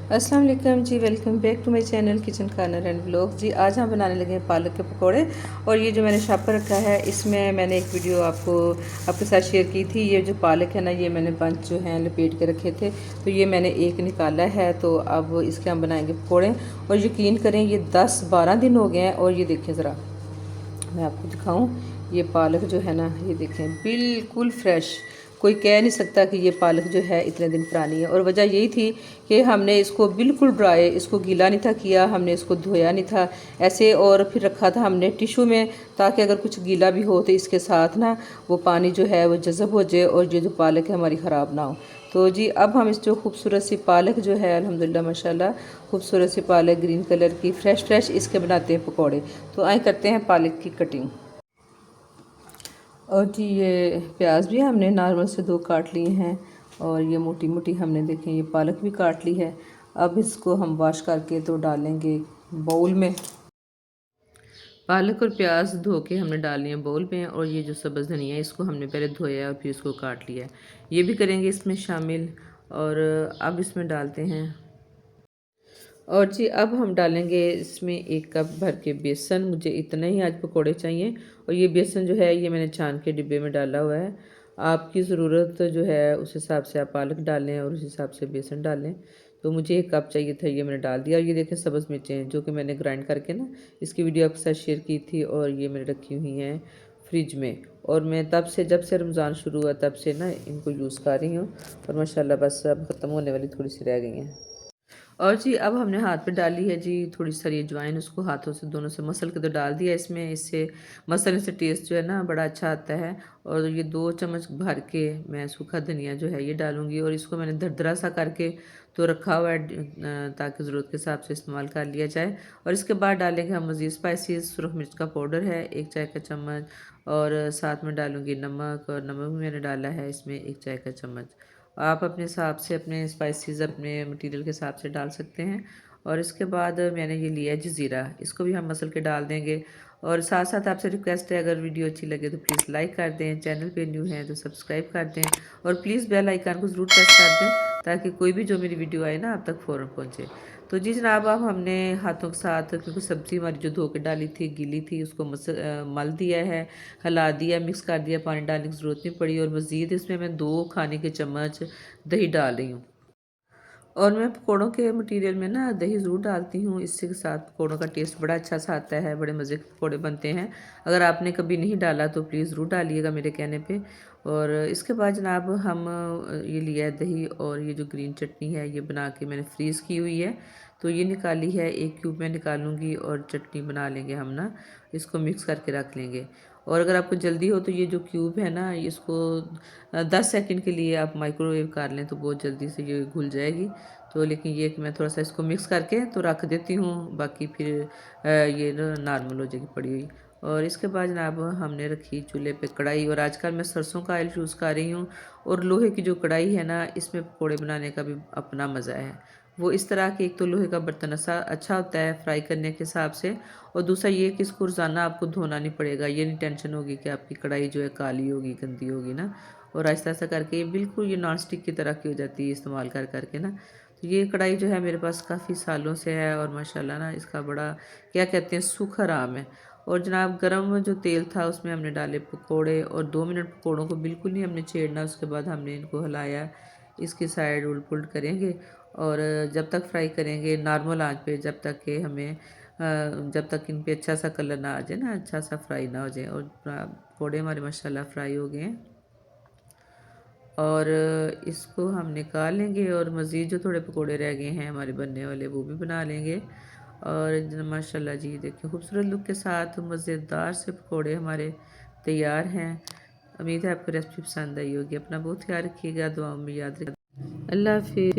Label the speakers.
Speaker 1: अस्सलाम वालेकुम जी, welcome back to my channel kitchen corner and blog जी। आज हम बनाने लगे हैं पालक के पकोड़े। और ये जो मैंने शापर रखा है इसमें मैंने एक वीडियो आपके साथ शेयर की थी। ये जो पालक है ना, ये मैंने 5 जो हैं लपेट के रखे थे, तो ये मैंने एक निकाला है। तो अब इसके हम बनाएंगे पकोड़े। और यकीन करें ये 10-12 दिन हो गए हैं। और ये देखें ज़रा, मैं आपको दिखाऊं, ये पालक जो है ना, ये देखें बिल्कुल फ्रेश। कोई कह नहीं सकता कि ये पालक जो है इतने दिन पुरानी है। और वजह यही थी कि हमने इसको बिल्कुल ड्राई, इसको गीला नहीं था किया, हमने इसको धोया नहीं था ऐसे, और फिर रखा था हमने टिशू में, ताकि अगर कुछ गीला भी हो तो इसके साथ ना वो पानी जो है वो जज़ब हो जाए और ये जो पालक है हमारी ख़राब ना हो। तो जी अब हम इस जो खूबसूरत सी पालक जो है अल्हम्दुलिल्लाह माशाल्लाह, खूबसूरत सी पालक ग्रीन कलर की फ्रेश इसके बनाते हैं पकौड़े। तो आए करते हैं पालक की कटिंग। और जी ये प्याज भी हमने नॉर्मल से 2 काट लिए हैं। और ये मोटी मोटी हमने देखें ये पालक भी काट ली है। अब इसको हम वॉश करके तो डालेंगे बाउल में। पालक और प्याज धो के हमने डाल लिया बाउल में। और ये जो सब्ज़ धनिया है इसको हमने पहले धोया और फिर इसको काट लिया है, ये भी करेंगे इसमें शामिल। और अब इसमें डालते हैं, और जी अब हम डालेंगे इसमें 1 कप भर के बेसन। मुझे इतना ही आज पकोड़े चाहिए। और ये बेसन जो है ये मैंने छान के डिब्बे में डाला हुआ है। आपकी ज़रूरत जो है उस हिसाब से आप पालक डालें और उस हिसाब से बेसन डालें। तो मुझे 1 कप चाहिए था, ये मैंने डाल दिया। और ये देखें सब्ज़ मिर्चें हैं जो कि मैंने ग्राइंड करके ना इसकी वीडियो आपके साथ शेयर की थी। और ये मैंने रखी हुई हैं फ्रिज में। और मैं तब से, जब से रमज़ान शुरू हुआ तब से ना इनको यूज़ कर रही हूँ। और माशाल्लाह बस अब ख़त्म होने वाली थोड़ी सी रह गई हैं। और जी अब हमने हाथ पे डाली है जी थोड़ी सारी अजवाइन, उसको हाथों से दोनों से मसल के तो डाल दिया इसमें। इससे मसलने से टेस्ट जो है ना बड़ा अच्छा आता है। और ये 2 चम्मच भर के मैं सूखा धनिया जो है ये डालूंगी। और इसको मैंने दरदरा सा करके तो रखा हुआ है ताकि ज़रूरत के हिसाब से इस्तेमाल कर लिया जाए। और इसके बाद डालेंगे हम मज़ीद स्पाइसेस। सुरख मिर्च का पाउडर है 1 चाय का चम्मच। और साथ में डालूंगी नमक, और नमक भी मैंने डाला है इसमें 1 चाय का चम्मच। आप अपने हिसाब से अपने स्पाइसेस अपने मटेरियल के हिसाब से डाल सकते हैं। और इसके बाद मैंने ये लिया है जज़ीरा, इसको भी हम मसल के डाल देंगे। और साथ साथ आपसे रिक्वेस्ट है, अगर वीडियो अच्छी लगे तो प्लीज़ लाइक कर दें, चैनल पे न्यू हैं तो सब्सक्राइब कर दें। और प्लीज़ बेल आइकन को ज़रूर प्रेस कर दें ताकि कोई भी जो मेरी वीडियो आए ना आप तक फ़ौरन पहुँचे। तो जी जनाब अब हमने हाथों के साथ, क्योंकि सब्ज़ी हमारी जो धो के डाली थी गीली थी, उसको मल दिया है, हिला दिया, मिक्स कर दिया, पानी डालने की ज़रूरत नहीं पड़ी। और मज़ीद इसमें मैं 2 खाने के चम्मच दही डाल रही हूँ। और मैं पकौड़ों के मटेरियल में ना दही ज़रूर डालती हूँ, इससे के साथ पकौड़ों का टेस्ट बड़ा अच्छा सा आता है, बड़े मज़े के पकौड़े बनते हैं। अगर आपने कभी नहीं डाला तो प्लीज़ ज़रूर डालिएगा मेरे कहने पे। और इसके बाद जनाब हम ये लिया है दही, और ये जो ग्रीन चटनी है ये बना के मैंने फ्रीज़ की हुई है, तो ये निकाली है। 1 क्यूब में निकालूंगी और चटनी बना लेंगे हम ना, इसको मिक्स करके रख लेंगे। और अगर आपको जल्दी हो तो ये जो क्यूब है ना इसको 10 सेकंड के लिए आप माइक्रोवेव कर लें तो बहुत जल्दी से ये घुल जाएगी। तो लेकिन ये कि मैं थोड़ा सा इसको मिक्स करके तो रख देती हूँ, बाकी फिर ये ना नॉर्मल हो जाएगी पड़ी हुई। और इसके बाद जनाब हमने रखी चूल्हे पे कढ़ाई, और आजकल मैं सरसों का ऑयल यूज़ कर रही हूँ। और लोहे की जो कढ़ाई है ना इसमें पकौड़े बनाने का भी अपना मज़ा है। वो इस तरह के, एक तो लोहे का बर्तन अच्छा होता है फ्राई करने के हिसाब से, और दूसरा ये कि इसको रोज़ाना आपको धोना नहीं पड़ेगा। ये नहीं टेंशन होगी कि आपकी कढ़ाई जो है काली होगी, गंदी होगी ना। और आहिस्ता आहिस्ता करके ये बिल्कुल ये नॉन स्टिक की तरह की हो जाती है इस्तेमाल कर करके ना। तो ये कढ़ाई जो है मेरे पास काफ़ी सालों से है, और माशाल्लाह ना इसका बड़ा क्या कहते हैं सुख आराम है। और जनाब गरम जो तेल था उसमें हमने डाले पकोड़े, और 2 मिनट पकोड़ों को बिल्कुल नहीं हमने छेड़ना। उसके बाद हमने इनको हिलाया, इसकी साइड उलट पुलट करेंगे। और जब तक फ्राई करेंगे नॉर्मल आंच पे, जब तक कि जब तक इन पे अच्छा सा कलर ना आ जाए ना, अच्छा सा फ्राई ना हो जाए। और पकौड़े हमारे माशाल्लाह फ्राई हो गए हैं। और इसको हम निकाल लेंगे, और मज़ीद जो थोड़े पकोड़े रह गए हैं हमारे बनने वाले वो भी बना लेंगे। और माशाल्लाह जी देखिए खूबसूरत लुक के साथ मज़ेदार से पकोड़े हमारे तैयार हैं। उम्मीद है आपको रेसिपी पसंद आई होगी। अपना बहुत ख्याल रखिएगा, दुआओं में याद रखिएगा। अल्लाह हाफिज़।